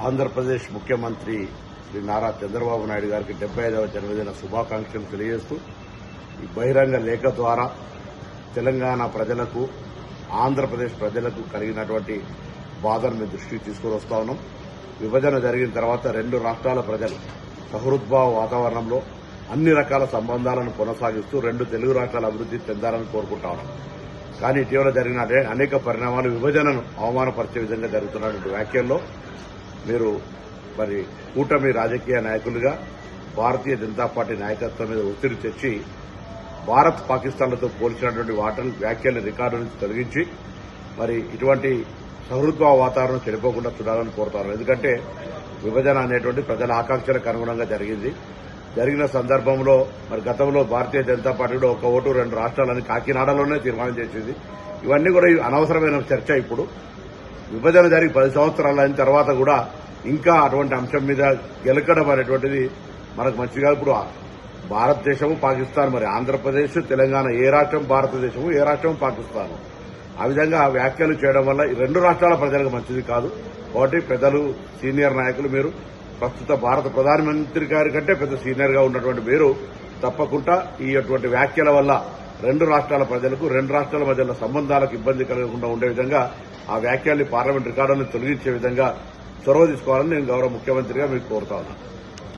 ఆంధ్రప్రదేశ్ ముఖ్యమంత్రి శ్రీ నారా చంద్రబాబు నాయుడు గారికి 75వ జన్మదిన శుభాకాంక్షలు తెలియజేస్తూ ఈ బహిరంగ లేఖ ద్వారా తెలంగాణ ప్రజలకు ఆంధ్రప్రదేశ్ ప్రజలకు కలిగినటువంటి బాధను మీ దృష్టికి తీసుకుని వస్తా ఉన్నాం. విభజన జరిగిన తర్వాత రెండు రాష్ట్రాల ప్రజలు సహృద్భావ వాతావరణంలో అన్ని రకాల సంబంధాలను కొనసాగిస్తూ రెండు తెలుగు రాష్ట్రాల అభివృద్ధి చెందాలని కోరుకుంటా ఉన్నాం. కానీ ఇటీవల జరిగిన అనేక పరిణామాలు విభజనను అవమానపరిచే విధంగా జరుగుతున్నటువంటి వ్యాఖ్యల్లో మీరు మరి కూటమి రాజకీయ నాయకులుగా భారతీయ జనతా పార్టీ నాయకత్వం మీద ఒత్తిడి తెచ్చి భారత్ పాకిస్తాన్లతో పోల్చినటువంటి వ్యాఖ్యల రికార్డు నుంచి తొలగించి మరి ఇటువంటి సహృద్భావ వాతావరణం చెడిపోకుండా చూడాలని కోరుతారు. ఎందుకంటే విభజన అనేటువంటి ప్రజల ఆకాంక్షలకు అనుగుణంగా జరిగిన సందర్భంలో మరి గతంలో భారతీయ జనతా పార్టీ కూడా ఒక ఓటు రెండు రాష్ట్రాలని కాకినాడలోనే తీర్మానం చేసింది. ఇవన్నీ కూడా అనవసరమైన చర్చ. ఇప్పుడు విభజన జరిగి 10 సంవత్సరాలు అయిన తర్వాత కూడా ఇంకా అటువంటి అంశం మీద గెలకడం అనేటువంటిది మనకు మంచిగా. ఇప్పుడు భారతదేశము పాకిస్తాన్, మరి ఆంధ్రప్రదేశ్ తెలంగాణ ఏ రాష్ట్రం భారతదేశము, ఏ రాష్ట్రం పాకిస్తాన్. ఆ విధంగా వ్యాఖ్యలు చేయడం వల్ల ఈ రెండు రాష్ట్రాల ప్రజలకు మంచిది కాదు. కాబట్టి పెద్దలు సీనియర్ నాయకులు, మీరు ప్రస్తుత భారత ప్రధానమంత్రి గారి కంటే పెద్ద సీనియర్ గా ఉన్నటువంటి మీరు తప్పకుండా ఈ అటువంటి వ్యాఖ్యల వల్ల రెండు రాష్ట్రాల ప్రజలకు రెండు రాష్ట్రాల మధ్య సంబంధాలకు ఇబ్బంది కలగకుండా ఉండే విధంగా ఆ వ్యాఖ్యల్ని పార్లమెంట్ రికార్డులను తొలగించే విధంగా చొరవ తీసుకోవాలని నేను గౌరవ ముఖ్యమంత్రిగా మీకు కోరుతా ఉన్నాను.